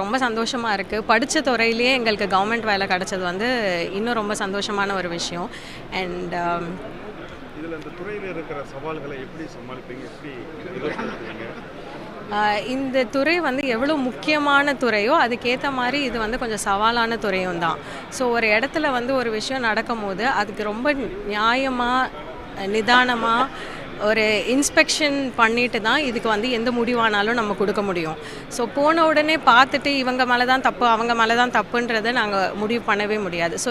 ரொம்ப சந்தோஷமாக இருக்குது. படித்த துறையிலேயே எங்களுக்கு கவர்மெண்ட் வேலை கிடச்சது வந்து இன்னும் ரொம்ப சந்தோஷமான ஒரு விஷயம். அண்ட் இதில் இந்த துறையில் இருக்கிற சவால்களை எப்படி சமாளிப்பீங்க, எப்படி எதிர்கொள்வீங்க? இந்த துறை வந்து எவ்வளோ முக்கியமான துறையோ அதுக்கேற்ற மாதிரி இது வந்து கொஞ்சம் சவாலான துறையும் தான். ஸோ ஒரு இடத்துல வந்து ஒரு விஷயம் நடக்கும் போது அதுக்கு ரொம்ப நியாயமாக நிதானமாக ஒரு இன்ஸ்பெக்ஷன் பண்ணிட்டு தான் இதுக்கு வந்து எந்த முடிவானாலும் நம்ம கொடுக்க முடியும். ஸோ போன உடனே பார்த்துட்டு இவங்க மேலே தான் தப்பு அவங்க மேலே தான் தப்புன்றதை நாங்கள் முடிவு பண்ணவே முடியாது. ஸோ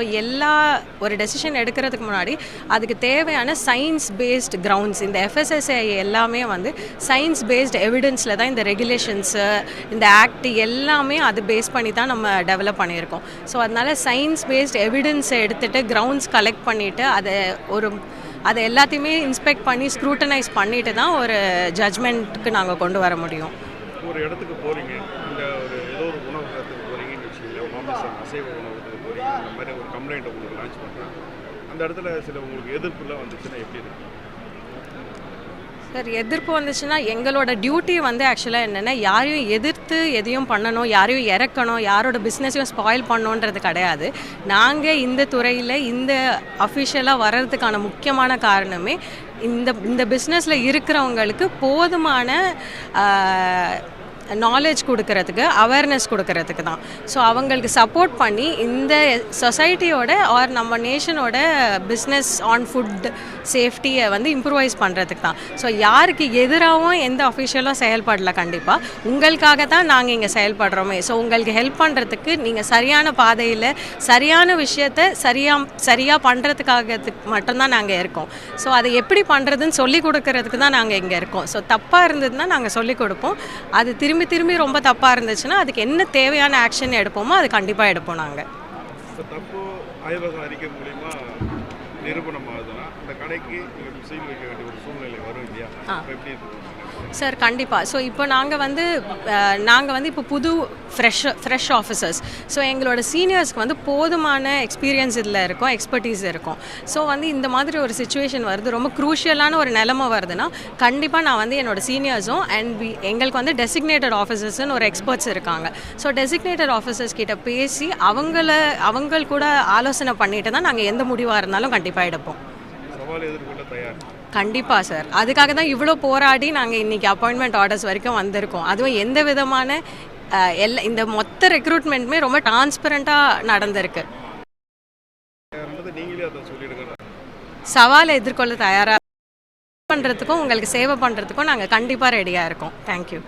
ஒரு டெசிஷன் எடுக்கிறதுக்கு முன்னாடி அதுக்கு தேவையான சயின்ஸ் பேஸ்டு கிரவுண்ட்ஸ், இந்த FSSAI எல்லாமே வந்து சயின்ஸ் பேஸ்டு எவிடன்ஸில் தான் இந்த ரெகுலேஷன்ஸு இந்த ஆக்ட் எல்லாமே அது பேஸ் பண்ணி தான் நம்ம டெவலப் பண்ணியிருக்கோம். ஸோ அதனால் சயின்ஸ் பேஸ்டு எவிடன்ஸை எடுத்துகிட்டு கிரவுண்ட்ஸ் கலெக்ட் பண்ணிவிட்டு அதை எல்லாத்தையுமே இன்ஸ்பெக்ட் பண்ணி ஸ்க்ரூட்டனைஸ் பண்ணிட்டு தான் ஒரு ஜட்ஜ்மெண்ட்டுக்கு நாங்கள் கொண்டு வர முடியும். ஒரு இடத்துக்கு போகிறீங்க, இந்த ஏதோ ஒரு உணவகத்துக்கு போகிறீங்கன்னு வச்சுக்கோங்க, மாமிசம் அசைவ உணவகத்துக்கு போகிறீங்க, அந்த மாதிரி ஒரு கம்ப்ளைண்ட் உங்களுக்கு லான்ச் பண்ணுறாங்க. அந்த இடத்துல சில உங்களுக்கு எதிர்ப்புலாம் வந்துச்சுன்னா எப்படி இருக்கு? சார், எதிர்ப்பு வந்துச்சுன்னா எங்களோட டியூட்டி வந்து ஆக்சுவலாக என்னென்னா யாரையும் எதிர்த்து எதையும் பண்ணணும், யாரையும் இறக்கணும், யாரோட பிஸ்னஸையும் ஸ்பாயில் பண்ணணுன்றது கிடையாது. நாங்கள் இந்த துறையில் இந்த அஃபிஷியலாக வர்றதுக்கான முக்கியமான காரணமே இந்த பிஸ்னஸில் இருக்கிறவங்களுக்கு போதுமான நாலேஜ் கொடுக்கறதுக்கு, அவேர்னஸ் கொடுக்கறதுக்கு தான். ஸோ அவங்களுக்கு சப்போர்ட் பண்ணி இந்த சொசைட்டியோட ஆர் நம்ம நேஷனோட பிஸ்னஸ் ஆன் ஃபுட் சேஃப்டியை வந்து இம்ப்ரூவைஸ் பண்ணுறதுக்கு தான். ஸோ யாருக்கு எதிராகவும் எந்த அஃபிஷியலும் செயல்படல. கண்டிப்பாக உங்களுக்காக தான் நாங்கள் இங்கே செயல்படுறோமே. ஸோ உங்களுக்கு ஹெல்ப் பண்ணுறதுக்கு நீங்கள் சரியான பாதையில் சரியான விஷயத்தை சரியாக பண்ணுறதுக்காகத்துக்கு மட்டும்தான் நாங்கள் இருக்கோம். ஸோ அதை எப்படி பண்ணுறதுன்னு சொல்லி கொடுக்கறதுக்கு தான் நாங்கள் இங்கே இருக்கோம். ஸோ தப்பாக இருந்ததுன்னா நாங்கள் சொல்லிக் கொடுப்போம். அது திரும்பி ரொம்ப தப்பாக இருந்துச்சுன்னா அதுக்கு என்ன தேவையான ஆக்ஷன் எடுப்போமோ அது கண்டிப்பாக எடுப்போம். நாங்கள் தப்பு ஆய்வக அறிக்கை மூலிமா நிரூபணம் ஆகுதுன்னா அந்த கடைக்கு சீல் வைக்க வேண்டிய ஒரு சூழ்நிலை வரும் இல்லையா? எப்படி இருக்கு சார்? கண்டிப்பாக. ஸோ இப்போ நாங்கள் வந்து இப்போ புது ஃப்ரெஷ் ஆஃபீஸர்ஸ். ஸோ எங்களோட சீனியர்ஸ்க்கு வந்து போதுமான எக்ஸ்பீரியன்ஸ் இதில் இருக்கும், எக்ஸ்பர்டீஸ் இருக்கும். ஸோ வந்து இந்த மாதிரி ஒரு சுச்சுவேஷன் வருது, ரொம்ப க்ரூஷியலான ஒரு நிலைமை வருதுன்னா கண்டிப்பாக நான் வந்து என்னோட சீனியர்ஸும் எங்களுக்கு வந்து டெசிக்னேட்டட் ஆஃபீஸர்ஸ்னு ஒரு எக்ஸ்பர்ட்ஸ் இருக்காங்க. ஸோ டெசிக்னேட்டட் ஆஃபீஸர்ஸ் கிட்ட பேசி அவங்க கூட ஆலோசனை பண்ணிட்டு தான் நாங்கள் எந்த முடிவாக இருந்தாலும் கண்டிப்பாக எடுப்போம். சவால் எதிர்கொள்ள தயார்? கண்டிப்பாக சார். அதுக்காக தான் இவ்வளோ போராடி நாங்கள் இன்றைக்கி அப்பாயின்மெண்ட் ஆர்டர்ஸ் வரைக்கும் வந்திருக்கோம். அதுவும் எந்த விதமான இந்த மொத்த ரெக்ரூட்மெண்ட்டுமே ரொம்ப டிரான்ஸ்பரண்ட்டாக நடந்திருக்கு. சவாலை எதிர்கொள்ள தயாராக பண்ணுறதுக்கும் உங்களுக்கு சேவை பண்ணுறதுக்கும் நாங்கள் கண்டிப்பாக ரெடியாக இருக்கோம். தேங்க்யூ.